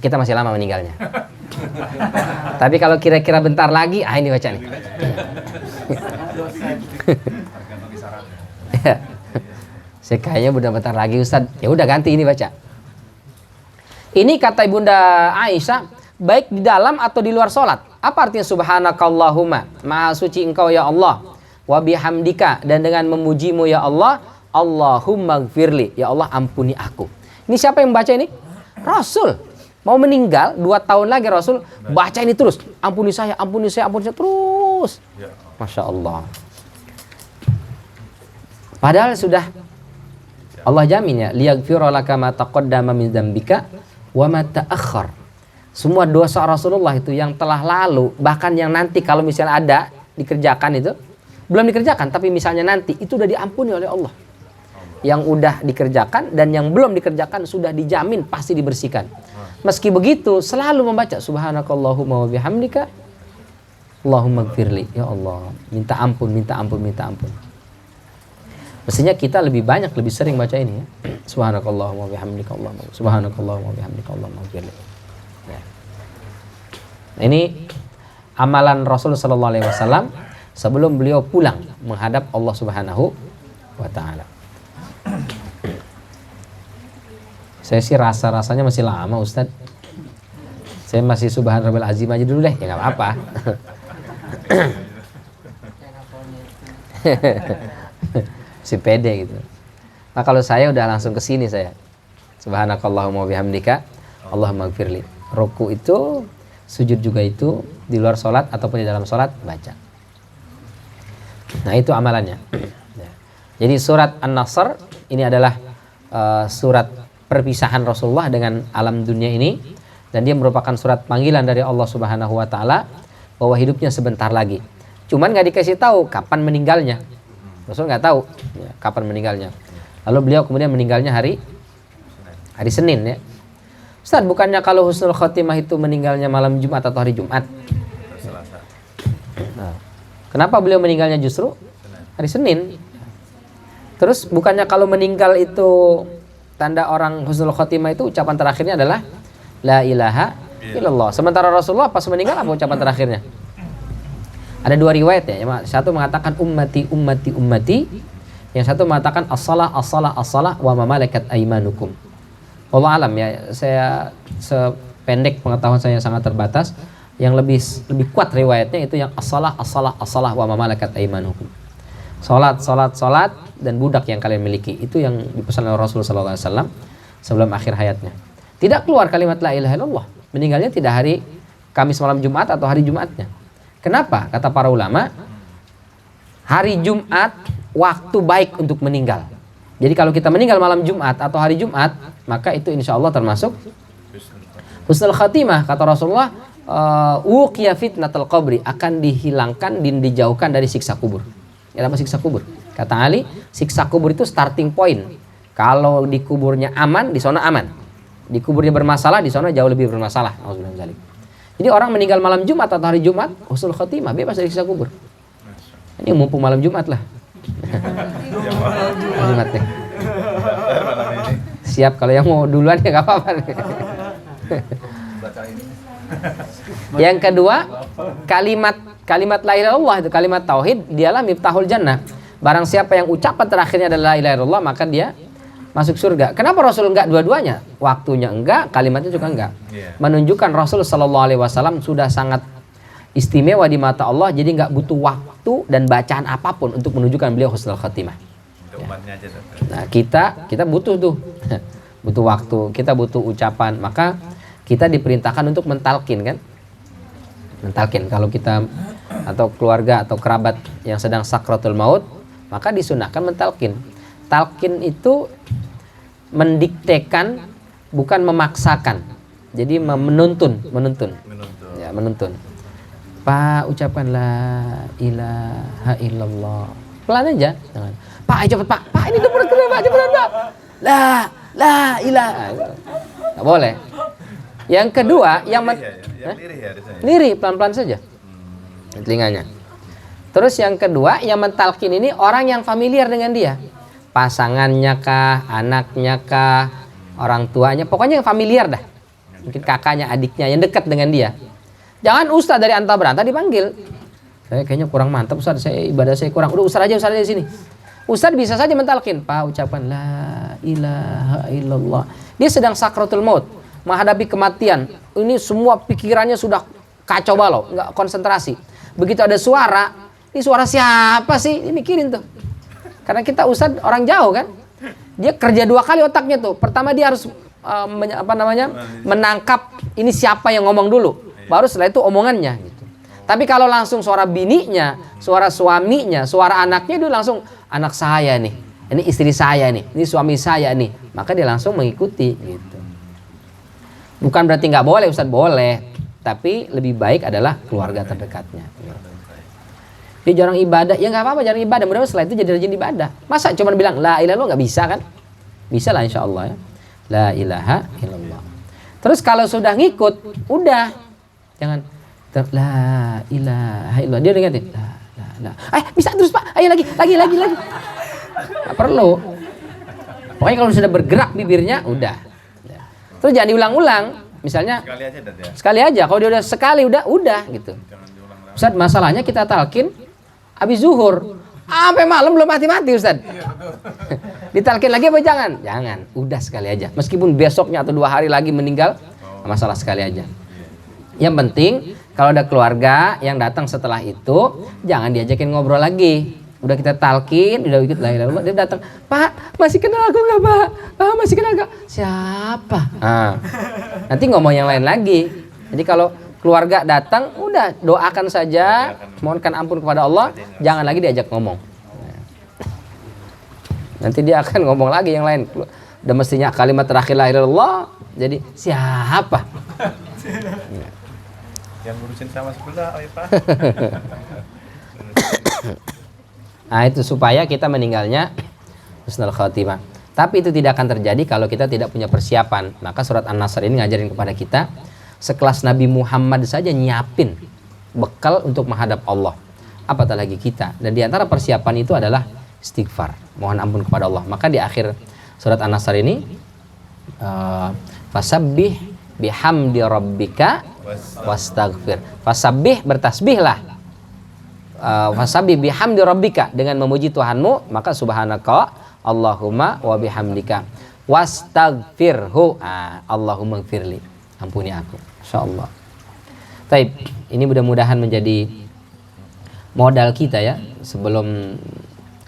A: kita masih lama meninggalnya. Tapi kalau kira-kira bentar lagi, ini baca nih. Saya kayaknya udah bentar lagi Ustaz. Ya udah ganti ini baca. Ini kata Ibunda Aisyah, baik di dalam atau di luar sholat. Apa artinya subhanakallahumma? Maha suci engkau ya Allah. Wa bihamdika, dan dengan memujimu ya Allah. Allahumma gfirli, ya Allah ampuni aku. Ini siapa yang baca ini? Rasul. Mau meninggal 2 tahun lagi Rasul baca ini terus. Ampuni saya, ampuni saya, ampuni saya terus. Masya Allah. Padahal sudah Allah jamin ya, liyaghfira laka ma taqaddama min dzambika wa ma ta'akhkhar. Semua dosa Rasulullah itu yang telah lalu, bahkan yang nanti kalau misalnya ada dikerjakan itu, belum dikerjakan tapi misalnya nanti itu udah diampuni oleh Allah. Yang udah dikerjakan dan yang belum dikerjakan sudah dijamin pasti dibersihkan. Meski begitu selalu membaca subhanakallahumma wa bihamdika Allahumma gfirli, ya Allah, minta ampun, minta ampun, minta ampun. Mestinya kita lebih banyak, lebih sering baca ini ya. Subhanakallahumma wa bihamdika Allahumma, subhanakallahumma wa bihamdika Allahumma gfirli. Ya. Ini amalan Rasul sallallahu alaihi wasallam sebelum beliau pulang menghadap Allah Subhanahu wa taala. Saya sih rasanya masih lama Ustadz. Saya masih subhan rabbil azim aja dulu deh. Ya nggak apa-apa. Si pede gitu. Nah kalau saya udah langsung ke sini saya. Subhanakallahumma bihamdika Allahumma gfirli. Ruku itu, sujud juga itu, di luar sholat ataupun di dalam sholat baca. Nah itu amalannya. Jadi surat An-Nasr ini adalah surat perpisahan Rasulullah dengan alam dunia ini, dan dia merupakan surat panggilan dari Allah Subhanahu wa taala bahwa hidupnya sebentar lagi. Cuman nggak dikasih tahu kapan meninggalnya. Rasul nggak tahu ya, kapan meninggalnya. Lalu beliau kemudian meninggalnya hari Senin ya. Ustaz, bukannya kalau husnul khotimah itu meninggalnya malam Jumat atau hari Jumat? Nah, kenapa beliau meninggalnya justru hari Senin? Terus bukannya kalau meninggal itu tanda orang husnul khotimah itu ucapan terakhirnya adalah la ilaha illallah. Sementara Rasulullah pas meninggal apa ucapan terakhirnya? Ada 2 riwayat ya. Satu mengatakan ummati ummati ummati, yang satu mengatakan as-salah as-salah as-salah wa ma malakat aymanukum. Wallahu alam ya, saya sependek pengetahuan saya sangat terbatas. Yang lebih kuat riwayatnya itu yang as-salah as-salah as-salah wa ma malakat aymanukum. Salat dan budak yang kalian miliki, itu yang dipesan oleh Rasulullah SAW sebelum akhir hayatnya. Tidak keluar kalimat la ilaha illallah. Meninggalnya tidak hari Kamis malam Jumat atau hari Jumatnya. Kenapa? Kata para ulama, hari Jumat waktu baik untuk meninggal. Jadi kalau kita meninggal malam Jumat atau hari Jumat, maka itu insya Allah termasuk husnul khatimah. Kata Rasulullah, uqiya fitnatul qabri, akan dihilangkan dan dijauhkan dari siksa kubur. Ya, apa siksa kubur? Kata Ali, siksa kubur itu starting point. Kalau di kuburnya aman, di sana aman. Di kuburnya bermasalah, di sana jauh lebih bermasalah. Jadi orang meninggal malam Jumat atau hari Jumat, husnul khotimah, bebas dari siksa kubur. Ini mumpung malam Jumat lah. Jumat deh. Siap, kalau yang mau duluan ya nggak apa-apa. Yang kedua, kalimat la ilaha illallah itu kalimat tauhid, dialah miftahul jannah. Barang siapa yang ucapan terakhirnya adalah la ilaha illallah, maka dia masuk surga. Kenapa Rasul enggak dua-duanya? Waktunya enggak, kalimatnya juga enggak. Menunjukkan Rasul Shallallahu Alaihi Wasallam sudah sangat istimewa di mata Allah, jadi enggak butuh waktu dan bacaan apapun untuk menunjukkan beliau husnul khatimah.
C: Umatnya aja.
A: Nah, kita butuh tuh. Butuh waktu, kita butuh ucapan. Maka kita diperintahkan untuk mentalkin kan? Mentalkin kalau kita atau keluarga atau kerabat yang sedang sakratul maut, maka disunahkan mentalkin. Talkin itu mendiktekan, bukan memaksakan. Jadi menuntun. Ya, menuntun. Pak, ucapkan la ilaha illallah. Pelan aja. Jangan. Pak, ayo cepet Pak. Pak, ini udah kena Pak, cepetan Pak. La ilaha. Nggak boleh. Yang kedua, yang
C: lirih ya harusnya.
A: lirih, pelan-pelan saja. Telinganya. Terus yang kedua, yang mentalkin ini orang yang familiar dengan dia. Pasangannya kah, anaknya kah, orang tuanya, pokoknya yang familiar dah. Mungkin kakaknya, adiknya yang dekat dengan dia. Jangan ustaz dari anta beranta dipanggil. Saya kayaknya kurang mantap ustaz, ibadah saya kurang. Udah ustaz aja di sini. Ustaz bisa saja mentalkin, Pak, ucapan la ilaha illallah. Dia sedang sakratul maut, menghadapi kematian. Ini semua pikirannya sudah kacau balau, nggak konsentrasi. Begitu ada suara, ini suara siapa sih? Ini mikirin tuh. Karena kita ustaz orang jauh kan, dia kerja 2 kali otaknya tuh. Pertama dia harus menangkap ini siapa yang ngomong dulu, baru setelah itu omongannya. Gitu. Tapi kalau langsung suara bininya, suara suaminya, suara anaknya, dia langsung anak saya nih, ini istri saya nih, ini suami saya nih, maka dia langsung mengikuti. Gitu. Bukan berarti nggak boleh ustaz, boleh, tapi lebih baik adalah keluarga terdekatnya. Dia jarang ibadah, ya nggak apa-apa jarang ibadah. Mudah-mudahan setelah itu jadi rajin ibadah. Masa cuma bilang la ilaha illallah nggak bisa kan? Bisa lah insya Allah ya. La ilaha illallah. Terus kalau sudah ngikut, udah jangan la ilaha illallah. Dia dengerin la. Bisa terus Pak. Ayo lagi. Nggak perlu. Pokoknya kalau sudah bergerak bibirnya, udah. Terus jangan diulang-ulang. Misalnya
C: Sekali aja dan ya.
A: sekali aja. Kalau dia udah sekali udah gitu. Ustaz, masalahnya kita talkin habis zuhur sampai malam belum mati-mati Ustaz. Ditalkin lagi apa jangan? Jangan, udah sekali aja. Meskipun besoknya atau 2 hari lagi meninggal, masalah sekali aja. Yang penting kalau ada keluarga yang datang setelah itu, jangan diajakin ngobrol lagi. Udah kita talkin, udah ikut la ilaha illallah, dia datang, Pak, masih kenal aku nggak Pak? Masih kenal nggak? Siapa? Nanti ngomong yang lain lagi. Jadi kalau keluarga datang, udah doakan saja, mohonkan ampun kepada Allah, jangan lagi diajak ngomong. Nanti dia akan ngomong lagi yang lain. Udah mestinya kalimat terakhir la ilaha illallah, jadi siapa?
C: Yang ngurusin sama sebelah, Pak.
A: Nah itu supaya kita meninggalnya husnul khatimah. Tapi itu tidak akan terjadi kalau kita tidak punya persiapan. Maka surat An-Nasr ini ngajarin kepada kita, sekelas Nabi Muhammad saja nyiapin bekal untuk menghadap Allah. Apatah lagi kita. Dan di antara persiapan itu adalah istighfar, mohon ampun kepada Allah. Maka di akhir surat An-Nasr ini fasabbih bihamdi rabbika wastaghfir. Fasabbih, bertasbihlah. Fasabbih bihamdi rabbika, dengan memuji Tuhanmu, maka subhanaka Allahumma wa bihamdika wastaghfirhu. Allahumma gfirli, ampuni aku. Insyaallah. Baik, ini mudah-mudahan menjadi modal kita ya sebelum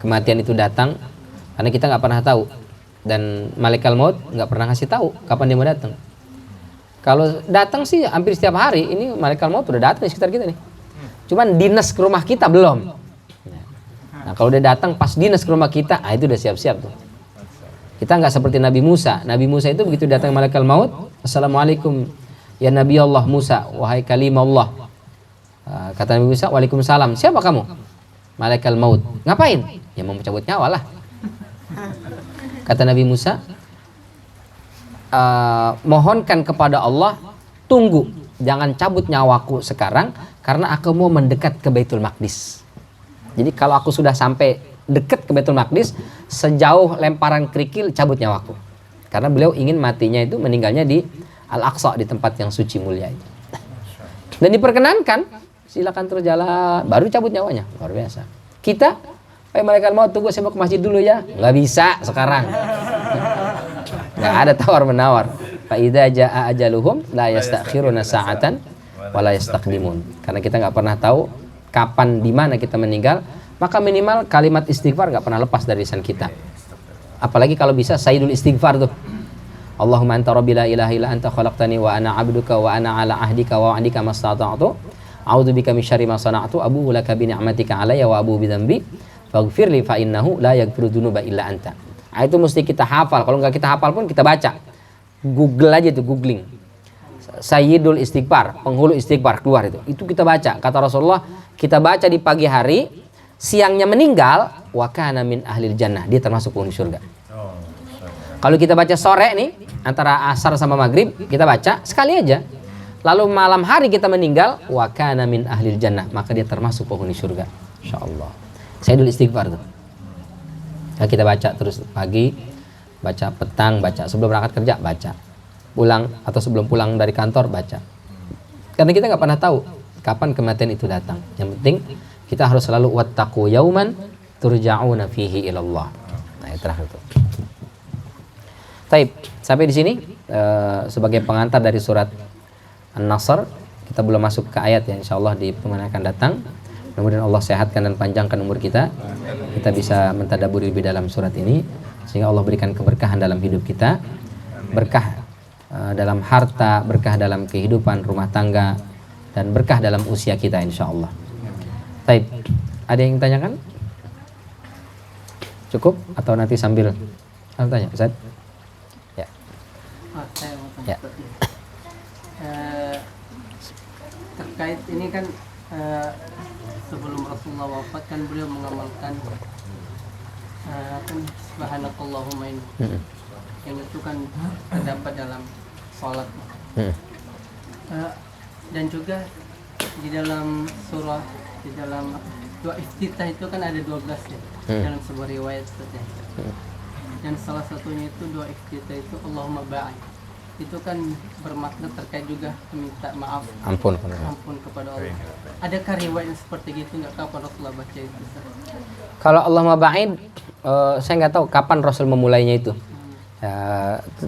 A: kematian itu datang, karena kita nggak pernah tahu, dan malaikat maut nggak pernah ngasih tahu kapan dia mau datang. Kalau datang sih hampir setiap hari, ini malaikat maut udah datang di sekitar kita nih. Cuman dinas ke rumah kita belum. Nah kalau udah datang pas dinas ke rumah kita, itu udah siap-siap tuh. Kita nggak seperti Nabi Musa. Nabi Musa itu begitu datang malaikat maut, assalamualaikum ya Nabi Allah Musa, wahai kalimah Allah. Kata Nabi Musa, waalaikumsalam. Siapa kamu? Malaikat maut. Ngapain? Ya mau mencabut nyawa lah. Kata Nabi Musa, mohonkan kepada Allah, tunggu, jangan cabut nyawaku sekarang, karena aku mau mendekat ke Baitul Maqdis. Jadi kalau aku sudah sampai dekat ke Baitul Maqdis, sejauh lemparan kerikil cabut nyawaku. Karena beliau ingin matinya itu meninggalnya di Al-Aqsa, di tempat yang suci mulia itu. Dan diperkenankan, silakan terus jalan, baru cabut nyawanya. Luar biasa. Kita, malaikat maut, tunggu saya mau ke masjid dulu ya. Nggak bisa sekarang. Nggak ada tawar-menawar. Fa idza jaa ajaluhum la yastakhiruna sa'atan wa la yastaqdimun. Karena kita nggak pernah tahu kapan di mana kita meninggal, maka minimal kalimat istighfar nggak pernah lepas dari lisan kita. Apalagi kalau bisa sayyidul istighfar tuh. Allahumma anta rabbi la ilaha illa anta khalaqtani wa ana 'abduka wa ana 'ala ahdika wa wa'dika mastata'tu. A'udzubika min syarri ma sana'tu abu'u laka bi ni'matika 'alayya wa abu'u bi dzambi faghfirli fa innahu la yaghfiru dzunuba illa anta. Nah, itu mesti kita hafal. Kalau nggak kita hafal pun kita baca. Google aja tuh, googling. Sayyidul istighfar, penghulu istighfar keluar itu. Itu kita baca. Kata Rasulullah, kita baca di pagi hari, siangnya meninggal, wa kana min ahlil jannah. Dia termasuk penghuni surga. Kalau kita baca sore nih, antara asar sama maghrib, kita baca sekali aja. Lalu malam hari kita meninggal, wa kana min ahlil jannah, maka dia termasuk penghuni surga. Insyaallah. Sayyidul istighfar tuh. Nah, kita baca terus pagi, baca petang, baca sebelum berangkat kerja, baca pulang atau sebelum pulang dari kantor, baca. Karena kita nggak pernah tahu kapan kematian itu datang. Yang penting kita harus selalu wattaqu yauman turja'una fihi ilallah. Nah, itu terakhir itu. Taib, sampai di sini sebagai pengantar dari surat An-Nasr. Kita belum masuk ke ayat ya, insyaallah di pertemuan yang akan datang. Mudah-mudahan Allah sehatkan dan panjangkan umur kita. Kita bisa mentadaburi lebih dalam surat ini sehingga Allah berikan keberkahan dalam hidup kita. Berkah dalam harta, berkah dalam kehidupan rumah tangga, dan berkah dalam usia kita insyaallah. Baik, ada yang tanyakan? Cukup atau nanti sambil tanya, Ustaz? Ya.
B: Saya mau
A: Ya.
B: terkait ini kan sebelum Rasulullah wafat kan beliau mengamalkan kan subhanakallahumma ini. Yang itu kan terdapat dalam sholat. Dan juga di dalam surah, di dalam doa iftitah itu kan ada 12 ya, dalam sebuah riwayat seperti itu. Dan salah satunya itu doa iftitah itu Allahumma ba'id. Itu kan bermakna terkait juga minta maaf,
A: Ampun
B: kepada Allah. Adakah riwayat yang seperti gitu nggak, kapan Rasulullah baca itu?
A: Kalau Allahumma ba'id, saya nggak tahu kapan Rasul memulainya itu.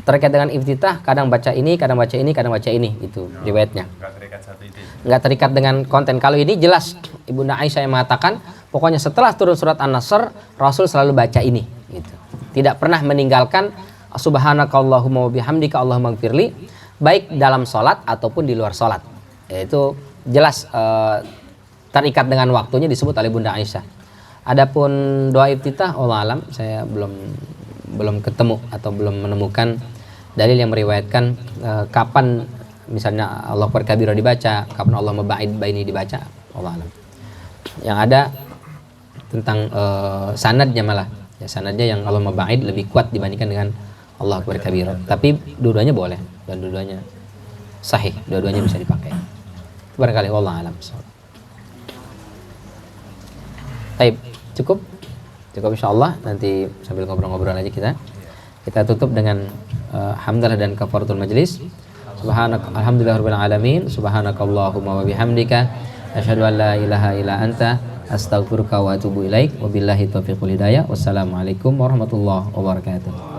A: Terkait dengan iftitah, kadang baca ini, kadang baca ini, kadang baca ini, itu riwayatnya.
C: Nggak terikat satu ide.
A: Nggak terikat dengan konten. Kalau ini jelas Ibunda Aisyah yang mengatakan, pokoknya setelah turun surat An-Nasr, Rasul selalu baca ini. Gitu. Tidak pernah meninggalkan subhanakallahumma wa bihamdika Allahumma gfirli, baik dalam sholat ataupun di luar sholat. Itu jelas terikat dengan waktunya disebut oleh Bunda Aisyah. Adapun doa iftitah, Allah alam, saya belum ketemu atau belum menemukan dalil yang meriwayatkan kapan misalnya Allah Akbar dibaca, kapan Allah Maba'id Baini dibaca, Allah alam. Yang ada tentang sanadnya malah, ya, sanadnya yang Allah Maba'id lebih kuat dibandingkan dengan Allah Akbar kabira. Tapi dua-duanya boleh dan dua-duanya sahih, dua-duanya bisa dipakai. Barangkali Allah alam. Baik, cukup insyaallah. Nanti sambil ngobrol-ngobrol aja kita tutup dengan hamdalah dan kafaratul majlis. Alhamdulillahirabbil alamin, subhanakallahumma wa bihamdika asyhadu an la ilaha illa anta astaghfiruka wa atubu ilaik. Wabillahi taufiq wal hidayah. Wassalamualaikum warahmatullahi wabarakatuh.